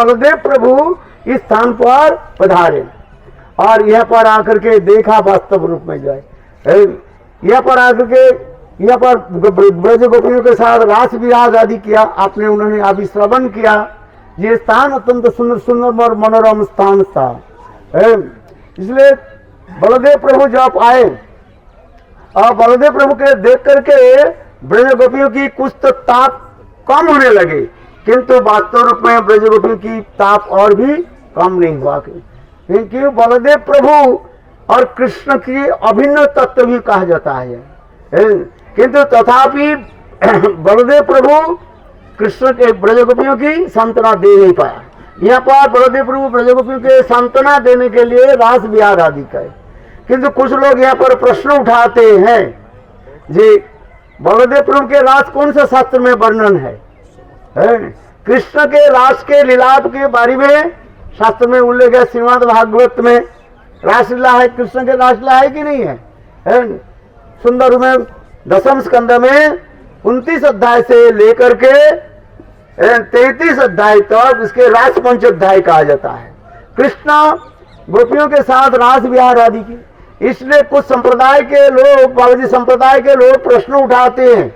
बलदेव प्रभु इस स्थान पर पधारे और यहाँ पर आकर के देखा वास्तव रूप में जो है यहाँ पर आकर के यहाँ पर ब्रज गोपियों के साथ रास विराग आदि किया। आपने उन्होंने अभी श्रवण किया। ये स्थान अत्यंत सुंदर सुंदर और मनोरम स्थान था। इसलिए बलदेव प्रभु जब आए और बलदेव प्रभु के देख करके ब्रज गोपियों की कुछ तो ताप कम होने लगे, किंतु वास्तव रूप में ब्रज गोपियों की ताप और भी कम नहीं हुआ, क्योंकि बलदेव प्रभु और कृष्ण की अभिन्न तत्व भी कहा जाता है। किंतु तथापि बलदेव प्रभु कृष्ण के ब्रज गोपियों की सांत्वना दे नहीं पाया। यहाँ पर बलदेव प्रभु ब्रज गोपियों के सांत्वना देने के लिए रास विहार आदि का, किंतु कुछ लोग यहाँ पर प्रश्न उठाते हैं जी बलदेव प्रभु के रास कौन सा शास्त्र में वर्णन है? कृष्ण के रास के लीलाप के बारे में शास्त्र में उल्लेख है। श्रीमद् भागवत में रासलीला है, कृष्ण के रासलीला है कि नहीं है? सुंदर में दशम स्कंद में 29 अध्याय से लेकर के 33 अध्याय तक इसके रास पंच अध्याय कहा जाता है। कृष्ण गोपियों के साथ रास विहार आदि की। इसलिए कुछ संप्रदाय के लोग, बालाजी संप्रदाय के लोग प्रश्न उठाते हैं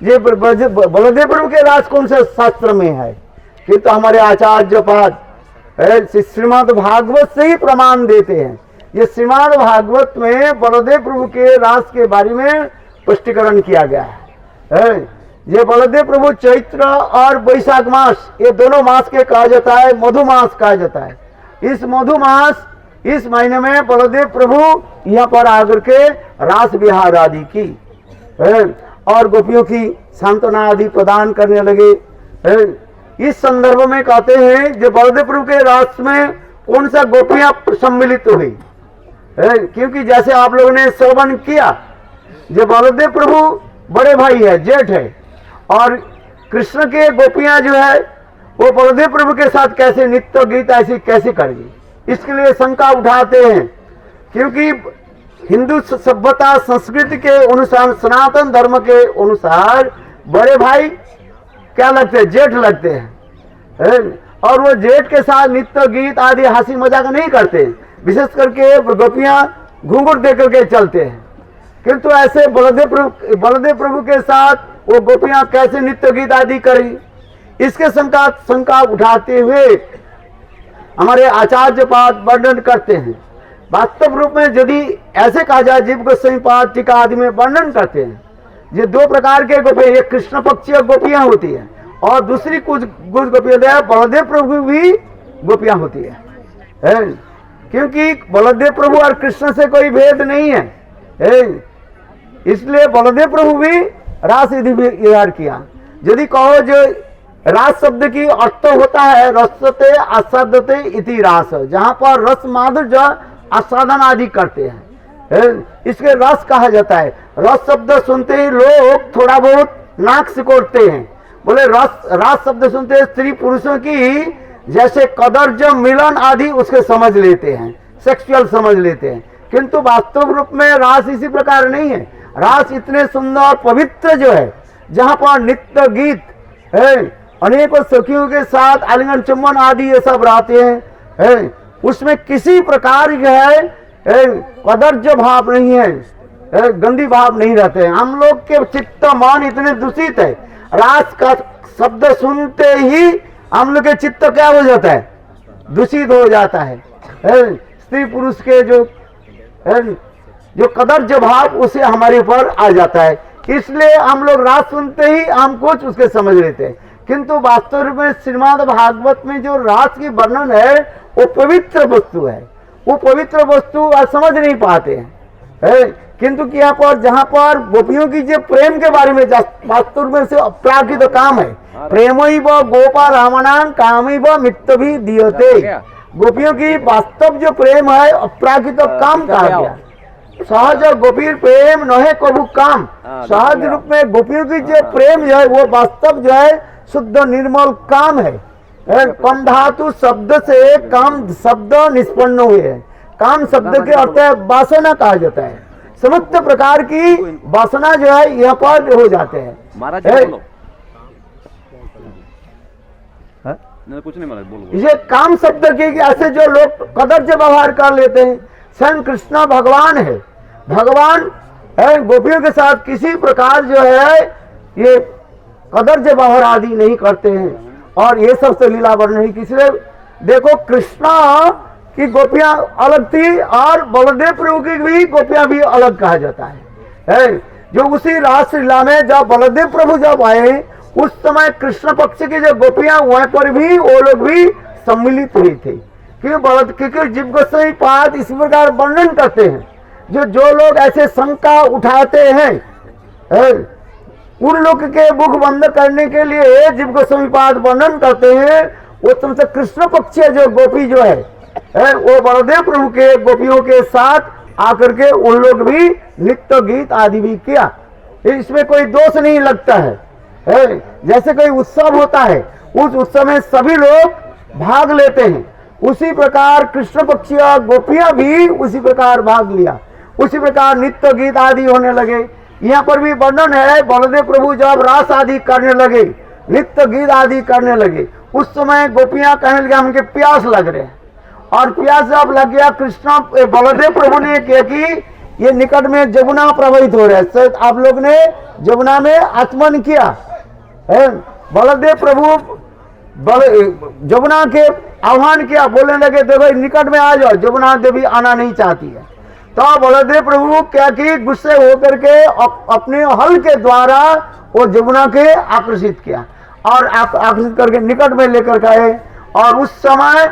ये बलदेव प्रभु के रास कौन से शास्त्र में है? किंतु हमारे आचार्य पाद श्रीमद् भागवत से ही प्रमाण देते हैं। ये श्रीमद् भागवत में बलदेव प्रभु के रास के बारे में स्पष्टीकरण किया गया है। ये बलदेव प्रभु चैत्र और वैशाख मास, ये दोनों मास के कहा जाता है, मधुमास कहा जाता है। इस मधुमास इस महीने में बलदेव प्रभु यहाँ पर आकर के रास विहार आदि की और गोपियों की सांत्वना आदि प्रदान करने लगे। इस संदर्भ में कहते हैं जो बलदेव प्रभु के रास में कौन सा गोपियां सम्मिलित हुई, क्योंकि जैसे आप लोगों ने श्रवण किया जो बलदेव प्रभु बड़े भाई है, जेठ है, और कृष्ण के गोपियां जो है वो बलदेव प्रभु के साथ कैसे नित्य गीत ऐसी कैसे करेगी, इसके लिए शंका उठाते हैं। क्योंकि हिंदू सभ्यता संस्कृति के अनुसार, सनातन धर्म के अनुसार बड़े भाई क्या लगते हैं? जेठ लगते हैं। और वो जेठ के साथ नित्य गीत आदि हंसी मजाक नहीं करते, विशेष करके गोपियां घूंघट दे करके चलते हैं। किंतु ऐसे बलदेव प्रभु के साथ वो गोपियां कैसे नित्य गीत आदि करी, इसके शंका उठाते हुए हमारे आचार्य पाद वर्णन करते हैं। वास्तव रूप में यदि ऐसे कहा जाए, जीव गोस्वामी पाद टीका आदि में वर्णन करते हैं, ये दो प्रकार के गोपियां, एक कृष्ण पक्षीय गोपियां होती है और दूसरी कुछ गोपियां बलदेव प्रभु भी गोपियां होती है। क्योंकि बलदेव प्रभु और कृष्ण से कोई भेद नहीं है, इसलिए बलदेव प्रभु भी रास विहार किया। यदि कहो जो रास शब्द की अर्थ होता है रसते आस्वादते इति रास, जहाँ पर रस माधुर्य आस्वादन आदि करते हैं, इसके रस कहा जाता है। रस शब्द सुनते ही लोग थोड़ा बहुत नाक सिकोड़ते हैं, बोले रस शब्द सुनते स्त्री पुरुषों की जैसे कदर्ज मिलन आदि उसके समझ लेते हैं, सेक्सुअल समझ लेते हैं। किंतु वास्तव रूप में रास इसी प्रकार नहीं है। रास इतने सुंदर पवित्र जो है, जहाँ पर नित्य गीत है, अनेकों सखियों के साथ आलिंगन चुम्बन आदि ये सब रहते हैं, उसमें किसी प्रकार है कदर्ज भाव नहीं है, गंदी भाव नहीं रहते हैं। हम लोग के चित्त मन इतने दूषित है, रास का शब्द सुनते ही हम लोग के चित्त क्या हो जाता है? दूषित हो जाता है। स्त्री पुरुष के जो कदर्ज भाव उसे हमारे ऊपर आ जाता है। इसलिए हम लोग रास सुनते ही हम कुछ उसके समझ लेते हैं। किंतु वास्तव में श्रीमद् भागवत में जो रास की वर्णन है वो पवित्र वस्तु है, वो पवित्र वस्तु आज समझ नहीं पाते हैं। किंतु यहाँ पर जहाँ पर गोपियों की जो प्रेम के बारे में वास्तव में से अपराकित काम है, प्रेमैव गोपा रामणां कामैव मित्तभि दीयते। गोपियों की वास्तव जो प्रेम है अपराकित काम कहा गया। सहज गोपीर प्रेम नहे कबू काम, सहज रूप में गोपियों की जो प्रेम जो है वो वास्तव जो है शुद्ध निर्मल काम है। कम धातु शब्द से काम शब्द निष्पन्न हुए हैं। काम शब्द के अर्थ है वासना कहा जाता है। समस्त प्रकार की वासना जो है यहाँ पर हो जाते हैं। नहीं कुछ नहीं मालूम, बोलो। ये काम शब्द के ऐसे जो लोग कदर से व्यवहार कर लेते हैं। स्वयं कृष्ण भगवान है, भगवान है, गोपियों के साथ किसी प्रकार जो है ये कदर से व्यवहार आदि नहीं करते हैं। और ये सब से लीला वर्णन है। इसलिए देखो कृष्णा की गोपियां अलग थी और बलदेव प्रभु की भी गोपियां भी अलग कहा जाता है। जो उसी रास लीला में जब बलदेव प्रभु जब आए उस समय कृष्ण पक्ष की जो गोपियां वहां पर भी वो लोग भी सम्मिलित हुई थी। क्योंकि जीव गोस्वामी पाद इसी प्रकार वर्णन करते हैं, जो लोग ऐसे शंका उठाते हैं उन लोग के मुख बंद करने के लिए जीव गोस्वामी पाद वर्णन करते हैं। वो तुमसे कृष्ण पक्ष जो गोपी जो है वो बलदेव प्रभु के गोपियों के साथ आकर के उन लोग भी नृत्य गीत आदि भी किया। इसमें कोई दोष नहीं लगता है। जैसे कोई उत्सव होता है उस उत्सव में सभी लोग भाग लेते हैं, उसी प्रकार कृष्ण पक्षी गोपियां भी उसी प्रकार भाग लिया। उसी प्रकार नृत्य गीत आदि होने लगे। यहाँ पर भी वर्णन है बलदेव प्रभु जब रास आदि करने लगे, नृत्य गीत आदि करने लगे, उस समय गोपियां कहने लगे हमके प्यास लग रहे हैं। और प्यास जब लग गया कृष्ण बलदेव प्रभु ने किया कि ये निकट में जमुना प्रवाहित हो रहा है, आप लोग ने जमुना में आचमन किया। बलदेव प्रभु जमुना के आह्वान किया, बोलने लगे देखो निकट में आ जाओ, जमुना देवी आना नहीं चाहती है। तो बलदेव प्रभु क्या कि गुस्से होकर के अपने हल के द्वारा वो जमुना के आकर्षित किया और आकर्षित करके निकट में लेकर गए। और उस समय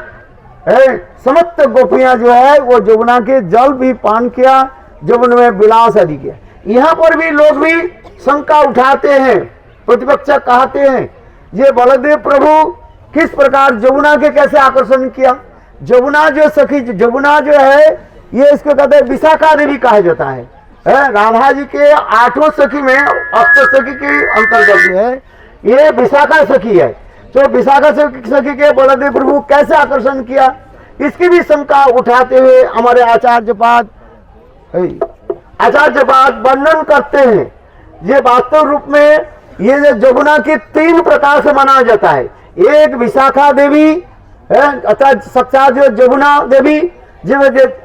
समस्त गोपियां जो है वो जमुना के जल भी पान किया, जमुना में विलास आदि किया। यहाँ पर भी लोग भी शंका उठाते हैं, प्रतिपक्ष कहते हैं ये बलदेव प्रभु किस प्रकार जमुना के कैसे आकर्षण किया। जमुना जो सखी, जमुना जो है ये इसको कहते हैं विशाखा देवी कहा जाता है। राधा जी के 8 सखी में अष्ट सखी के अंतर्गत है ये विशाखा सखी है। तो विशाखा सखी के बलदेव प्रभु कैसे आकर्षण किया इसकी भी शंका उठाते हुए हमारे आचार्यपाद वर्णन करते हैं। ये वास्तव रूप में ये जो जमुना की 3 प्रकार से मनाया जाता है। एक विशाखा देवी अर्थात साक्षात जो जमुना देवी,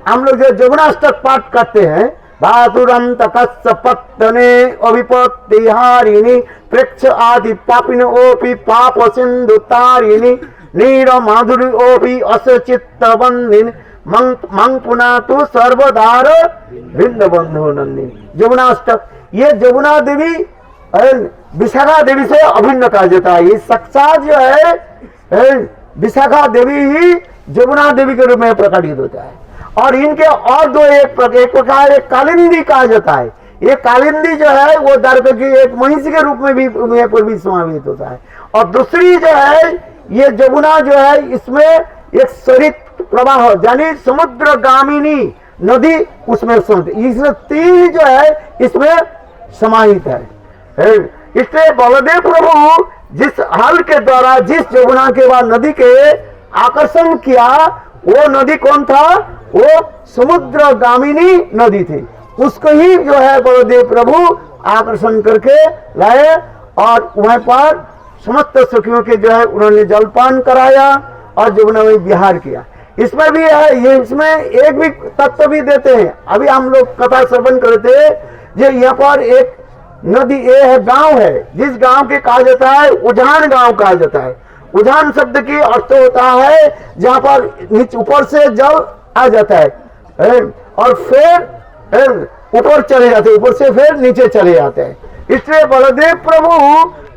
हम लोग जो जमुनाष्टक पाठ करते हैं, भातुरंत कस्सपत्तने अभिपत्तिहारिणी प्रेक्ष आदि पापिन ओपि पाप सिंधु तारिणी नीर माधुरी ओपि अस चित्त बंधिन मंग पुना तु सर्वदार भिन्न बंधु नंदिनी। जमुनाष्टक ये जमुना देवी विशाखा देवी से अभिन्न कहा जाता है। ये साक्षात जो है विशाखा देवी ही जमुना देवी के रूप में प्रकटित होता है। और इनके और दो एक प्रकार एक कालिंदी कहा जाता है। ये कालिंदी जो है वो दर्भ की एक महिषी के रूप में भी यहाँ पर भी समावेश होता है। और दूसरी जो है ये जमुना जो है इसमें एक सरित प्रवाह यानी समुद्रगामिनी नदी उसमें इसमें 3 जो है इसमें समाहित है। इसलिए बलदेव प्रभु जिस हल के द्वारा जिस जमुना के बाद नदी के आकर्षण किया वो नदी कौन था, वो समुद्रगामिनी नदी थी। उसको ही जो है बलदेव प्रभु आकर्षण करके लाए और वहां पर समस्त सखियों के जो है उन्होंने जलपान कराया और जमुना में विहार किया। इसमें भी है ये, इसमें एक भी तत्व भी देते हैं। अभी हम लोग कथा श्रवण करते हैं जो यहाँ पर एक नदी ये है, गांव है, जिस गांव के कहा जाता है उजान गांव कहा जाता है। उजान शब्द की अर्थ होता है जहां पर ऊपर से जल आ जाता है और फिर ऊपर चले जाते हैं, ऊपर से फिर नीचे चले जाते हैं। इसलिए बलदेव प्रभु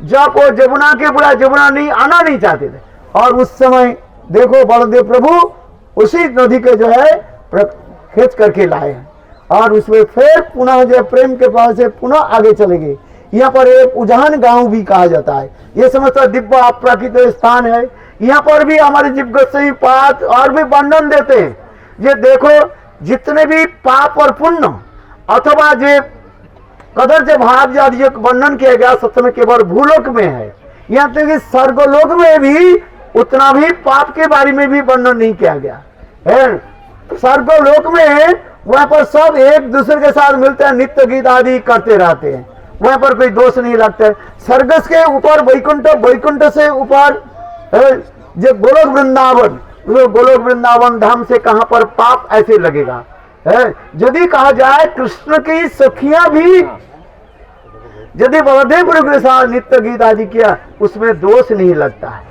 जब वो जमुना के बुरा जमुना नहीं आना नहीं चाहते थे और उस समय देखो बलदेव प्रभु उसी नदी के जो है खींच करके लाए हैं और उसमें फिर पुनः जो प्रेम के पास से पुनः आगे चले गए। यहाँ पर एक उजान गांव भी कहा जाता है। ये समस्त दिव्य अपराकृत स्थान है। यहाँ पर भी हमारे जीव गोस्वामी पाद और भी वर्णन देते हैं। ये देखो जितने भी पाप और पुण्य अथवा जो कदर से भाव आदि वर्णन किया गया सत्य में केवल भूलोक में है। यहाँ तक कि स्वर्गलोक में भी उतना भी पाप के बारे में भी वर्णन नहीं किया गया है। स्वर्गलोक में वहां पर सब एक दूसरे के साथ मिलते हैं, नित्य गीत आदि करते रहते हैं, वहां पर कोई दोष नहीं लगता है। स्वर्ग के ऊपर वैकुंठ, वैकुंठ से ऊपर जो गोलोक वृंदावन, वो गोलोक वृंदावन धाम से कहां पर पाप ऐसे लगेगा है। यदि कहा जाए कृष्ण की सखियां भी यदि बलदेव प्रभु के साथ नित्य गीत आदि किया उसमें दोष नहीं लगता है।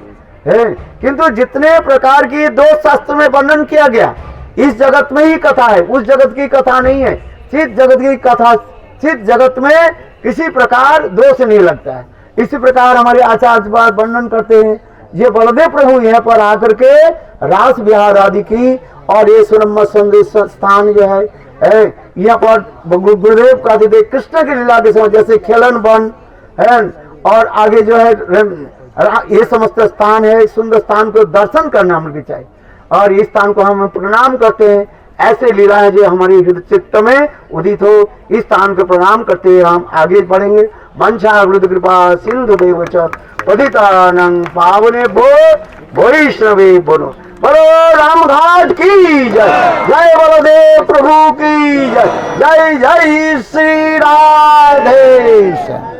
किंतु जितने प्रकार की दोष शास्त्र में वर्णन किया गया इस जगत में ही कथा है, उस जगत की कथा नहीं है। चित जगत की कथा, चित जगत में किसी प्रकार दोष नहीं लगता है। इसी प्रकार हमारे आचार्य वर्णन करते हैं, ये बलदेव प्रभु यहाँ पर आकर के रास विहार आदि की और ये सुनम्मा संदेश स्थान जो है यहाँ पर गुरुदेव का देख कृष्ण की लीला के समय जैसे खेलन वन है और आगे जो है ये समस्त स्थान है। सुंदर स्थान को दर्शन करना हमको चाहिए और इस स्थान को हम प्रणाम करते हैं। ऐसे लीला है जो हमारी हृदय चित्त में उदित हो, इस स्थान को प्रणाम करते हुए हम आगे बढ़ेंगे। वंशा कृपा सिंधु देव पतितानंग पावने वैष्णवे बोलो। बोलो रामघाट की जय, जय बलदेव प्रभु की जय, जय जय श्री राधेश।